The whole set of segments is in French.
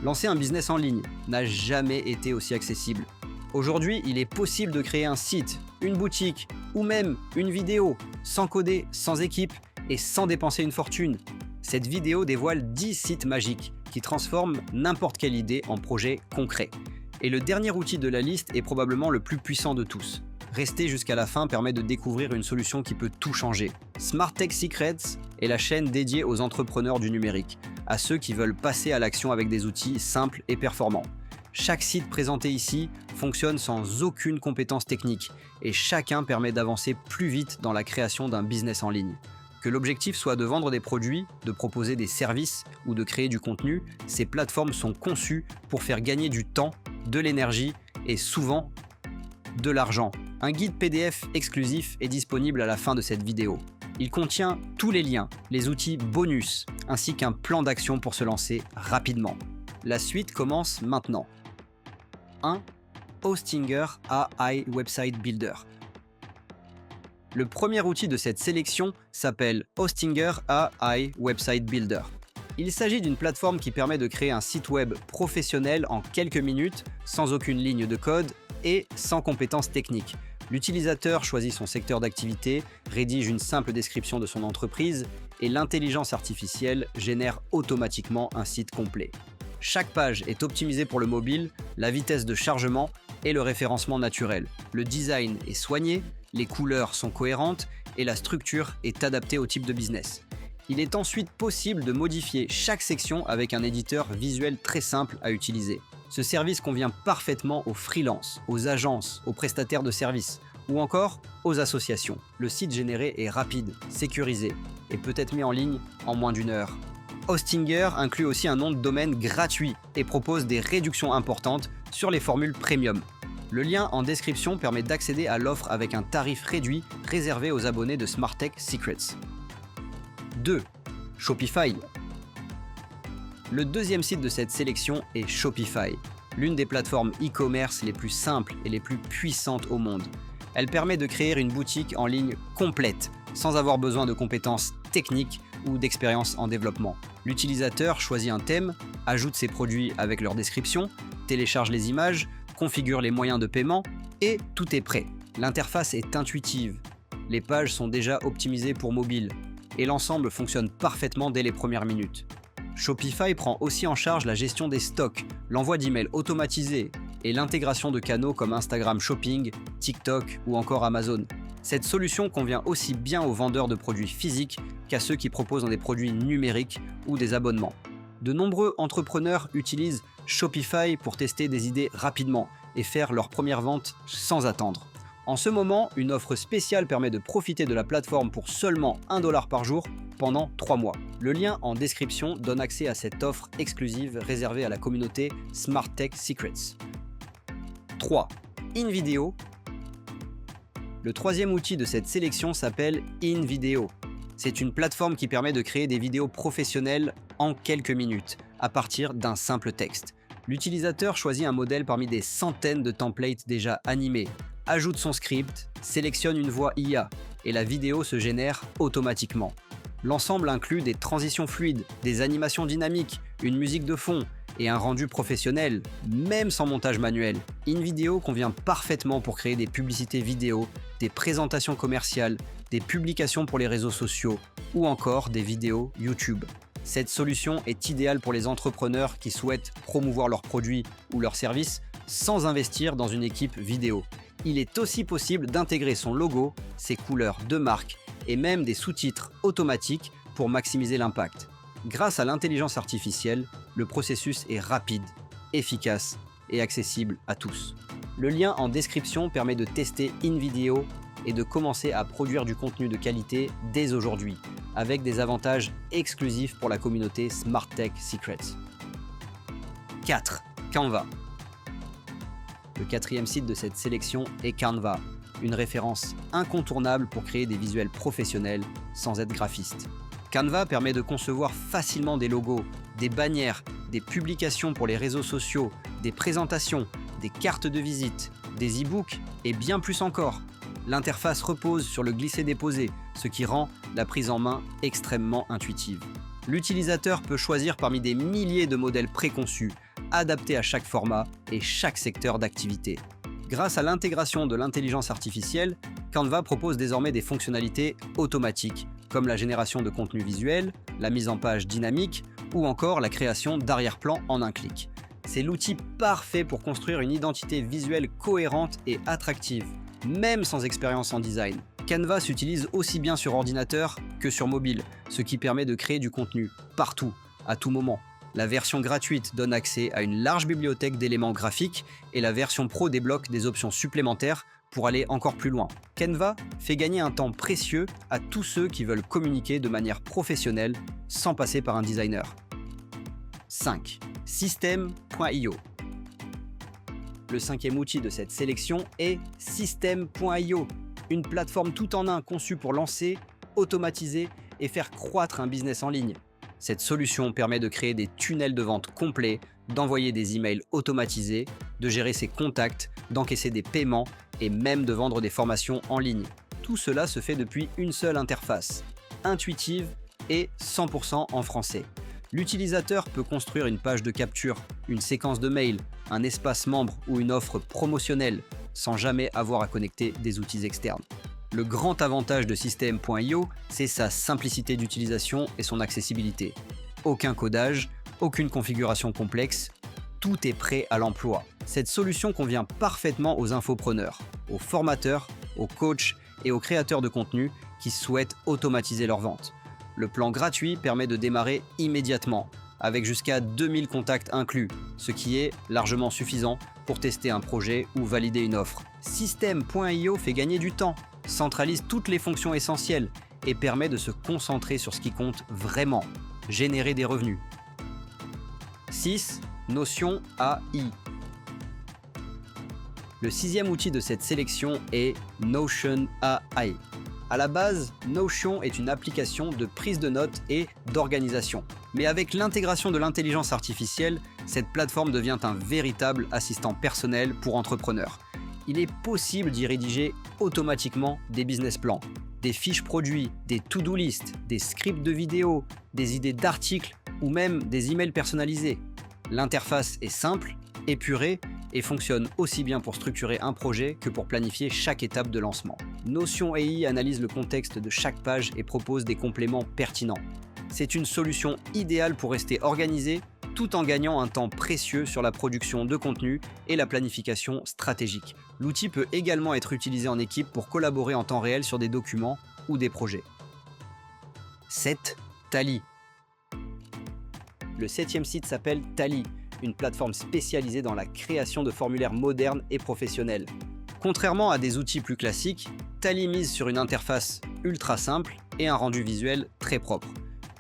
Lancer un business en ligne n'a jamais été aussi accessible. Aujourd'hui, il est possible de créer un site, une boutique ou même une vidéo sans coder, sans équipe et sans dépenser une fortune. Cette vidéo dévoile 10 sites magiques qui transforment n'importe quelle idée en projet concret. Et le dernier outil de la liste est probablement le plus puissant de tous. Rester jusqu'à la fin permet de découvrir une solution qui peut tout changer. Smart Tech Secrets est la chaîne dédiée aux entrepreneurs du numérique, à ceux qui veulent passer à l'action avec des outils simples et performants. Chaque site présenté ici fonctionne sans aucune compétence technique et chacun permet d'avancer plus vite dans la création d'un business en ligne. Que l'objectif soit de vendre des produits, de proposer des services ou de créer du contenu, ces plateformes sont conçues pour faire gagner du temps, de l'énergie et souvent de l'argent. Un guide PDF exclusif est disponible à la fin de cette vidéo. Il contient tous les liens, les outils bonus, ainsi qu'un plan d'action pour se lancer rapidement. La suite commence maintenant. 1. Hostinger AI Website Builder. Le premier outil de cette sélection s'appelle Hostinger AI Website Builder. Il s'agit d'une plateforme qui permet de créer un site web professionnel en quelques minutes, sans aucune ligne de code et sans compétences techniques. L'utilisateur choisit son secteur d'activité, rédige une simple description de son entreprise et l'intelligence artificielle génère automatiquement un site complet. Chaque page est optimisée pour le mobile, la vitesse de chargement et le référencement naturel. Le design est soigné, les couleurs sont cohérentes et la structure est adaptée au type de business. Il est ensuite possible de modifier chaque section avec un éditeur visuel très simple à utiliser. Ce service convient parfaitement aux freelances, aux agences, aux prestataires de services ou encore aux associations. Le site généré est rapide, sécurisé et peut être mis en ligne en moins d'1 heure. Hostinger inclut aussi un nom de domaine gratuit et propose des réductions importantes sur les formules premium. Le lien en description permet d'accéder à l'offre avec un tarif réduit réservé aux abonnés de Smart Tech Secrets. 2. Shopify. Le deuxième site de cette sélection est Shopify, l'une des plateformes e-commerce les plus simples et les plus puissantes au monde. Elle permet de créer une boutique en ligne complète, sans avoir besoin de compétences techniques ou d'expérience en développement. L'utilisateur choisit un thème, ajoute ses produits avec leur description, télécharge les images, configure les moyens de paiement et tout est prêt. L'interface est intuitive, les pages sont déjà optimisées pour mobile et l'ensemble fonctionne parfaitement dès les premières minutes. Shopify prend aussi en charge la gestion des stocks, l'envoi d'emails automatisés et l'intégration de canaux comme Instagram Shopping, TikTok ou encore Amazon. Cette solution convient aussi bien aux vendeurs de produits physiques qu'à ceux qui proposent des produits numériques ou des abonnements. De nombreux entrepreneurs utilisent Shopify pour tester des idées rapidement et faire leur première vente sans attendre. En ce moment, une offre spéciale permet de profiter de la plateforme pour seulement $1 par jour pendant 3 mois. Le lien en description donne accès à cette offre exclusive réservée à la communauté Smart Tech Secrets. 3. InVideo. Le troisième outil de cette sélection s'appelle InVideo. C'est une plateforme qui permet de créer des vidéos professionnelles en quelques minutes, à partir d'un simple texte. L'utilisateur choisit un modèle parmi des centaines de templates déjà animés, ajoute son script, sélectionne une voix IA et la vidéo se génère automatiquement. L'ensemble inclut des transitions fluides, des animations dynamiques, une musique de fond et un rendu professionnel, même sans montage manuel. InVideo convient parfaitement pour créer des publicités vidéo, des présentations commerciales, des publications pour les réseaux sociaux ou encore des vidéos YouTube. Cette solution est idéale pour les entrepreneurs qui souhaitent promouvoir leurs produits ou leurs services sans investir dans une équipe vidéo. Il est aussi possible d'intégrer son logo, ses couleurs de marque et même des sous-titres automatiques pour maximiser l'impact. Grâce à l'intelligence artificielle, le processus est rapide, efficace et accessible à tous. Le lien en description permet de tester InVideo et de commencer à produire du contenu de qualité dès aujourd'hui, avec des avantages exclusifs pour la communauté Smart Tech Secrets. 4. Canva. Le quatrième site de cette sélection est Canva, une référence incontournable pour créer des visuels professionnels sans être graphiste. Canva permet de concevoir facilement des logos, des bannières, des publications pour les réseaux sociaux, des présentations, des cartes de visite, des e-books et bien plus encore. L'interface repose sur le glisser-déposer, ce qui rend la prise en main extrêmement intuitive. L'utilisateur peut choisir parmi des milliers de modèles préconçus, adapté à chaque format et chaque secteur d'activité. Grâce à l'intégration de l'intelligence artificielle, Canva propose désormais des fonctionnalités automatiques, comme la génération de contenu visuel, la mise en page dynamique ou encore la création d'arrière-plan en un clic. C'est l'outil parfait pour construire une identité visuelle cohérente et attractive, même sans expérience en design. Canva s'utilise aussi bien sur ordinateur que sur mobile, ce qui permet de créer du contenu partout, à tout moment. La version gratuite donne accès à une large bibliothèque d'éléments graphiques et la version pro débloque des options supplémentaires pour aller encore plus loin. Canva fait gagner un temps précieux à tous ceux qui veulent communiquer de manière professionnelle sans passer par un designer. 5. System.io. Le cinquième outil de cette sélection est System.io, une plateforme tout en un conçue pour lancer, automatiser et faire croître un business en ligne. Cette solution permet de créer des tunnels de vente complets, d'envoyer des emails automatisés, de gérer ses contacts, d'encaisser des paiements et même de vendre des formations en ligne. Tout cela se fait depuis une seule interface, intuitive et 100% en français. L'utilisateur peut construire une page de capture, une séquence de mails, un espace membre ou une offre promotionnelle sans jamais avoir à connecter des outils externes. Le grand avantage de System.io, c'est sa simplicité d'utilisation et son accessibilité. Aucun codage, aucune configuration complexe, tout est prêt à l'emploi. Cette solution convient parfaitement aux infopreneurs, aux formateurs, aux coachs et aux créateurs de contenu qui souhaitent automatiser leurs ventes. Le plan gratuit permet de démarrer immédiatement, avec jusqu'à 2000 contacts inclus, ce qui est largement suffisant pour tester un projet ou valider une offre. System.io fait gagner du temps, centralise toutes les fonctions essentielles et permet de se concentrer sur ce qui compte vraiment, générer des revenus. 6. Notion AI. Le sixième outil de cette sélection est Notion AI. À la base, Notion est une application de prise de notes et d'organisation. Mais avec l'intégration de l'intelligence artificielle, cette plateforme devient un véritable assistant personnel pour entrepreneurs. Il est possible d'y rédiger automatiquement des business plans, des fiches produits, des to-do list, des scripts de vidéos, des idées d'articles ou même des emails personnalisés. L'interface est simple, épurée et fonctionne aussi bien pour structurer un projet que pour planifier chaque étape de lancement. Notion AI analyse le contexte de chaque page et propose des compléments pertinents. C'est une solution idéale pour rester organisé tout en gagnant un temps précieux sur la production de contenu et la planification stratégique. L'outil peut également être utilisé en équipe pour collaborer en temps réel sur des documents ou des projets. 7. Tally. Le 7e site s'appelle Tally, une plateforme spécialisée dans la création de formulaires modernes et professionnels. Contrairement à des outils plus classiques, Tally mise sur une interface ultra simple et un rendu visuel très propre.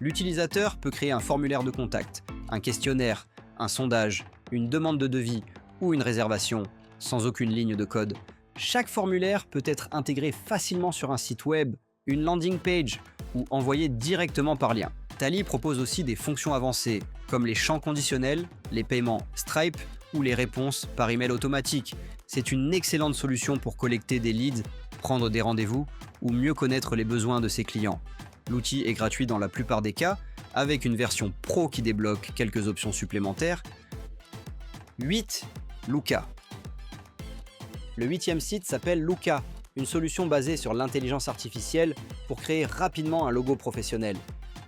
L'utilisateur peut créer un formulaire de contact, un questionnaire, un sondage, une demande de devis ou une réservation, sans aucune ligne de code. Chaque formulaire peut être intégré facilement sur un site web, une landing page ou envoyé directement par lien. Tally propose aussi des fonctions avancées, comme les champs conditionnels, les paiements Stripe ou les réponses par email automatique. C'est une excellente solution pour collecter des leads, prendre des rendez-vous ou mieux connaître les besoins de ses clients. L'outil est gratuit dans la plupart des cas, avec une version pro qui débloque quelques options supplémentaires. 8. Looka. Le 8e site s'appelle Looka, une solution basée sur l'intelligence artificielle pour créer rapidement un logo professionnel.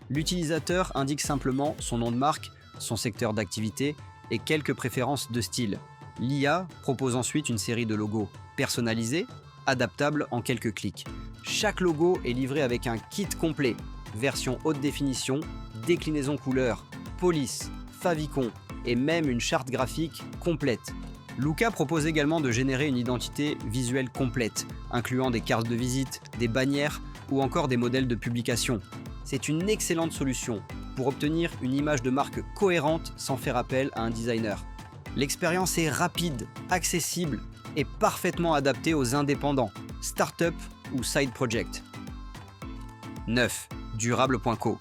L'utilisateur indique simplement son nom de marque, son secteur d'activité et quelques préférences de style. L'IA propose ensuite une série de logos personnalisés, adaptables en quelques clics. Chaque logo est livré avec un kit complet, version haute définition, déclinaison couleur, police, favicon et même une charte graphique complète. Looka propose également de générer une identité visuelle complète, incluant des cartes de visite, des bannières ou encore des modèles de publication. C'est une excellente solution pour obtenir une image de marque cohérente sans faire appel à un designer. L'expérience est rapide, accessible et parfaitement adaptée aux indépendants, start-up ou side project. 9. Durable.co.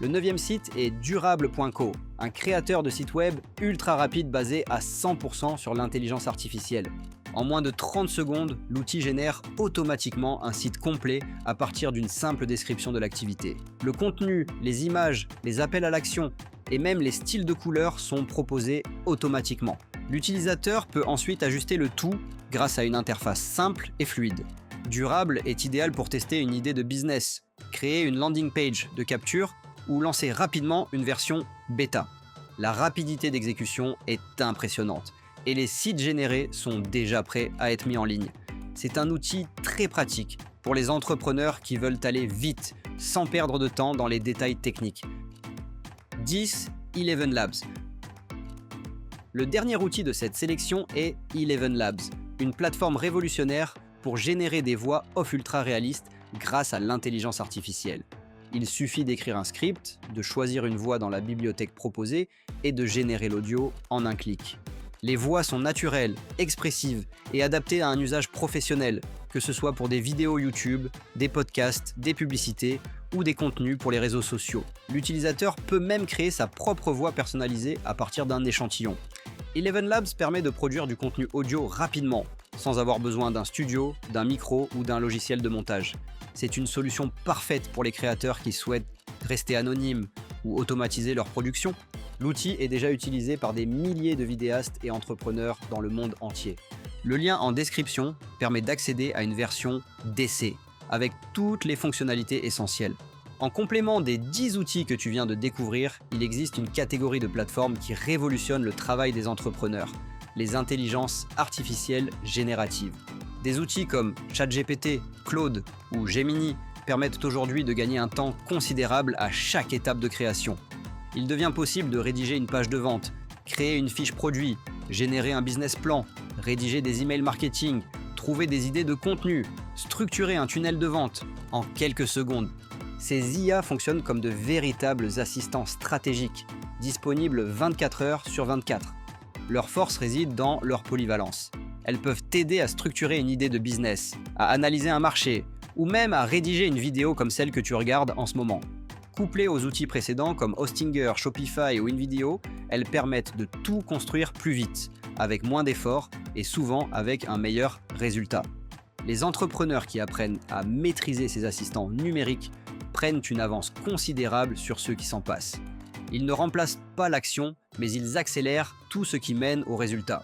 Le 9e site est Durable.co, un créateur de site web ultra rapide basé à 100% sur l'intelligence artificielle. En moins de 30 secondes, l'outil génère automatiquement un site complet à partir d'une simple description de l'activité. Le contenu, les images, les appels à l'action, et même les styles de couleurs sont proposés automatiquement. L'utilisateur peut ensuite ajuster le tout grâce à une interface simple et fluide. Durable est idéal pour tester une idée de business, créer une landing page de capture ou lancer rapidement une version bêta. La rapidité d'exécution est impressionnante et les sites générés sont déjà prêts à être mis en ligne. C'est un outil très pratique pour les entrepreneurs qui veulent aller vite, sans perdre de temps dans les détails techniques. 10. Eleven Labs. Le dernier outil de cette sélection est Eleven Labs, une plateforme révolutionnaire pour générer des voix off ultra réalistes grâce à l'intelligence artificielle. Il suffit d'écrire un script, de choisir une voix dans la bibliothèque proposée et de générer l'audio en un clic. Les voix sont naturelles, expressives et adaptées à un usage professionnel, que ce soit pour des vidéos YouTube, des podcasts, des publicités ou des contenus pour les réseaux sociaux. L'utilisateur peut même créer sa propre voix personnalisée à partir d'un échantillon. Eleven Labs permet de produire du contenu audio rapidement, sans avoir besoin d'un studio, d'un micro ou d'un logiciel de montage. C'est une solution parfaite pour les créateurs qui souhaitent rester anonymes ou automatiser leur production. L'outil est déjà utilisé par des milliers de vidéastes et entrepreneurs dans le monde entier. Le lien en description permet d'accéder à une version d'essai, avec toutes les fonctionnalités essentielles. En complément des 10 outils que tu viens de découvrir, il existe une catégorie de plateformes qui révolutionne le travail des entrepreneurs, les intelligences artificielles génératives. Des outils comme ChatGPT, Claude ou Gemini permettent aujourd'hui de gagner un temps considérable à chaque étape de création. Il devient possible de rédiger une page de vente, créer une fiche produit, générer un business plan, rédiger des emails marketing, trouver des idées de contenu, structurer un tunnel de vente en quelques secondes. Ces IA fonctionnent comme de véritables assistants stratégiques, disponibles 24 heures sur 24. Leur force réside dans leur polyvalence. Elles peuvent t'aider à structurer une idée de business, à analyser un marché, ou même à rédiger une vidéo comme celle que tu regardes en ce moment. Couplées aux outils précédents comme Hostinger, Shopify ou InVideo, elles permettent de tout construire plus vite, avec moins d'efforts et souvent avec un meilleur résultat. Les entrepreneurs qui apprennent à maîtriser ces assistants numériques prennent une avance considérable sur ceux qui s'en passent. Ils ne remplacent pas l'action, mais ils accélèrent tout ce qui mène au résultat.